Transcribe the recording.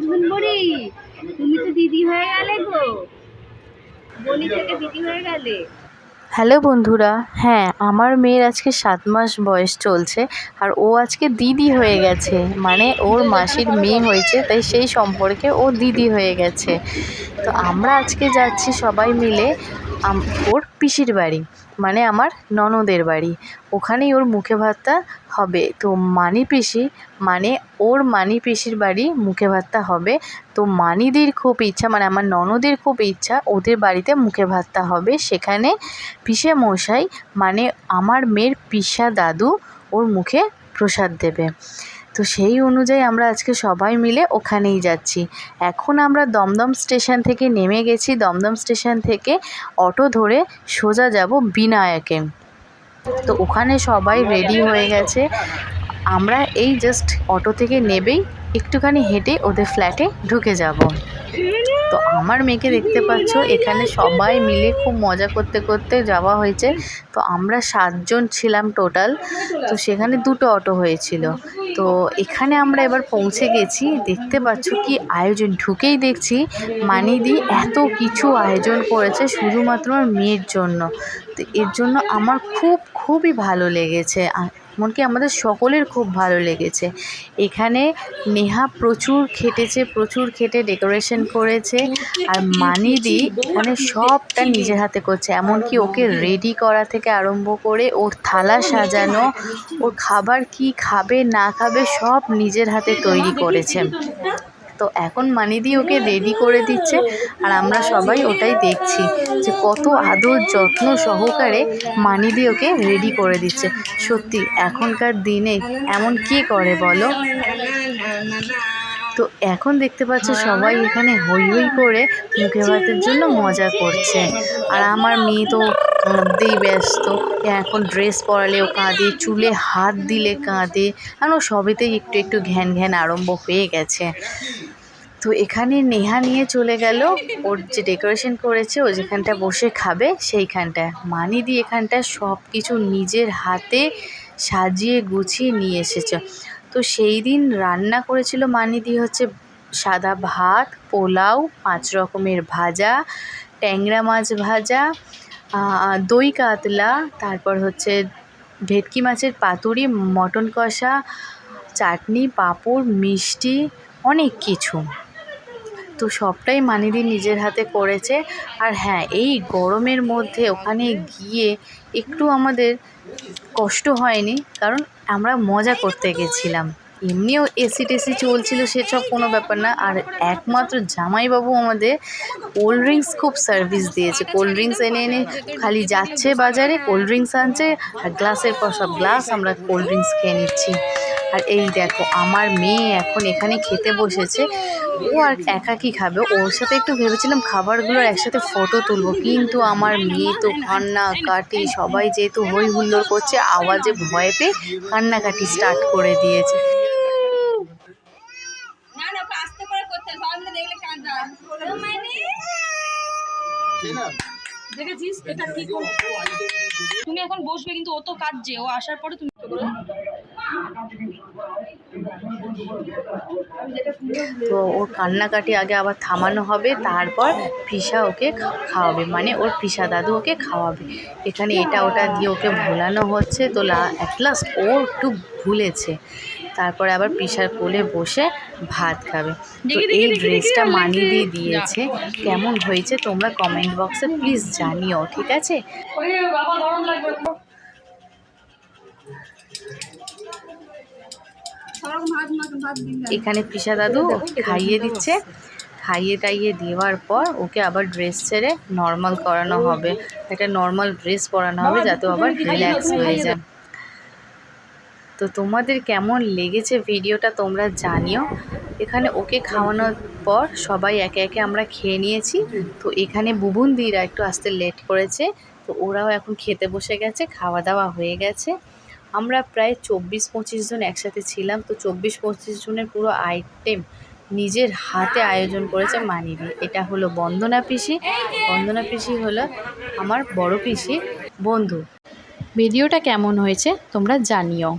ঝুনবুড়ি, তুমি তো দিদি হয়ে গেলে গো, বনি থেকে দিদি হয়ে গেলে। হ্যালো বন্ধুরা, হ্যাঁ আমার মেয়ের আজকে 7 মাস বয়স চলছে আর ও আজকে দিদি হয়ে গেছে, মানে ওর মাসির মেয়ে হয়েছে, তাই সেই সম্পর্কে ও দিদি হয়ে গেছে। তো আমরা আজকে যাচ্ছি সবাই মিলে ওর পিসির বাড়ি, মানে আমার ননদের বাড়ি। ওখানেই ওর মুখে ভাতটা হবে। তো মানি পিসি, মানে ওর মানি পিসির বাড়ি মুখে ভাতটা হবে। তো মানিদির খুব ইচ্ছা, মানে আমার ননদের খুব ইচ্ছা ওদের বাড়িতে মুখে ভাতটা হবে। সেখানে পিসে মশাই, মানে আমার মেয়ের পিসা দাদু ওর মুখে প্রসাদ দেবে। তো সেই অনুযায়ী আমরা আজকে সবাই মিলে ওখানেই যাচ্ছি। এখন আমরা দমদম স্টেশন থেকে নেমে গেছি। দমদম স্টেশন থেকে অটো ধরে সোজা যাব বিনায়কে। তো ওখানে সবাই রেডি হয়ে গেছে। আমরা এই জাস্ট অটো থেকে নেবেই একটুখানি হেঁটে ওদের ফ্ল্যাটে ঢুকে যাব। তো আমার মেয়েকে দেখতে পাচ্ছ, এখানে সবাই মিলে খুব মজা করতে করতে যাওয়া হয়েছে। তো আমরা 7 জন ছিলাম টোটাল। তো সেখানে 2টো অটো হয়েছিল। তো এখানে আমরা এবার পৌঁছে গেছি। দেখতে পাচ্ছ কি আয়োজন, ঢুকেই দেখছি মানিদি এত কিছু আয়োজন করেছে শুধুমাত্র আমার মেয়ের জন্য। তো এর জন্য আমার খুবই ভালো লেগেছে, এমনকি আমাদের সকলের খুব ভালো লেগেছে। এখানে নেহা প্রচুর খেটে ডেকোরেশন করেছে। আর মানিদি এখানে সবটা নিজের হাতে করছে, এমনকি ওকে রেডি করা থেকে আরম্ভ করে ওর থালা সাজানো, ওর খাবার কি খাবে না খাবে সব নিজের হাতে তৈরি করেছে। তো এখন মানিদি ওকে রেডি করে দিচ্ছে আর আমরা সবাই ওটাই দেখছি যে কত আদর যত্ন সহকারে মানিদি ওকে রেডি করে দিচ্ছে। সত্যি এখনকার দিনে এমন কে করে বলো। তো এখন দেখতে পাচ্ছ সবাই এখানে হই হই করে মুখে ভাতের জন্য মজা করছে। আর আমার মেয়ে তো কাঁদতেই ব্যস্ত। এখন ড্রেস পরালে ও কাঁদে, চুলে হাত দিলে কাঁদে, আর ও সবেতেই একটু ঘ্যান আরম্ভ হয়ে গেছে। তো এখানে নেহা নিয়ে চলে গেল ওর যে ডেকোরেশন করেছে, ও যেখানটা বসে খাবে সেইখানটায়। মানিদি এখানটা সব কিছু নিজের হাতে সাজিয়ে গুছিয়ে নিয়ে এসেছে। তো সেই দিন রান্না করেছিল মানিদি হচ্ছে সাদা ভাত, পোলাও, 5 রকমের ভাজা, ট্যাংরা মাছ ভাজা, দই কাতলা, তারপর হচ্ছে ভেটকি মাছের পাতুরি, মটন কষা, চাটনি, পাঁপড়, মিষ্টি, অনেক কিছু। তো সবটাই মানিদি নিজের হাতে করেছে। আর হ্যাঁ, এই গরমের মধ্যে ওখানে গিয়ে একটু আমাদের কষ্ট হয়নি, কারণ আমরা মজা করতে গেছিলাম। এমনিও এসি টেসি চলছিল, সেসব কোনো ব্যাপার না। আর একমাত্র জামাইবাবু আমাদের কোল্ড ড্রিঙ্কস খুব সার্ভিস দিয়েছে। কোল্ড ড্রিঙ্কস এনে খালি যাচ্ছে বাজারে, কোল্ড ড্রিঙ্কস আনছে, আর গ্লাসের পর সব গ্লাস আমরা কোল্ড ড্রিঙ্কস খেয়ে নিচ্ছি। আর এই দেখো আমার মেয়ে এখন এখানে খেতে বসেছে। ও আর একা কি খাবে, ওর সাথে একটু ভেবেছিলাম খাবারগুলোর একসাথে ফটো তুলবো, কিন্তু আমার মেয়ে তো কান্নাকাটি, সবাই যেহেতু হই হুল্লোড় করছে আওয়াজে ভয় পেয়ে কান্নাকাটি স্টার্ট করে দিয়েছে। দেখেছিস এটা কি তুমি এখন বসবে, কিন্তু ও তো কাঁদছে, ও আসার পরে তুমি তো ওর কান্নাকাটি আগে আবার থামানো হবে, তারপর পিসা ওকে খাওয়াবে, মানে ওর পিসা দাদু ওকে খাওয়াবে। এখানে এটা ওটা দিয়ে ওকে ভোলানো হচ্ছে। তো অ্যাট লাস্ট ও একটু ভুলেছে, তারপরে আবার পিসার কোলে বসে ভাত খাবে। তো এই ড্রেসটা মানিয়ে দিয়েছে, কেমন হয়েছে তোমরা কমেন্ট বক্সে প্লিজ জানিও, ঠিক আছে? এখানে পিসা দাদু খাইয়ে দিচ্ছে, খাইয়ে টাইয়ে দেওয়ার পর ওকে আবার ড্রেস ছেড়ে নর্মাল করানো হবে, একটা নর্মাল ড্রেস পরানো হবে যাতে আবার রিল্যাক্স হয়ে যায়। তো তোমাদের কেমন লেগেছে ভিডিওটা তোমরা জানিও। এখানে ওকে খাওয়ানোর পর সবাই একে একে আমরা খেয়ে নিয়েছি। তো এখানে বুবুনদিরা একটু আসতে লেট করেছে, তো ওরাও এখন খেতে বসে গেছে, খাওয়া দাওয়া হয়ে গেছে। আমরা প্রায় 24-25 জন একসাথে ছিলাম। তো 24-25 জনের পুরো আইটেম নিজের হাতে আয়োজন করেছে মানিদি। এটা হলো বন্দনা পিসি। বন্দনা পিসি হলো আমার বড় পিসির বন্ধু। ভিডিওটা কেমন হয়েছে তোমরা জানিও।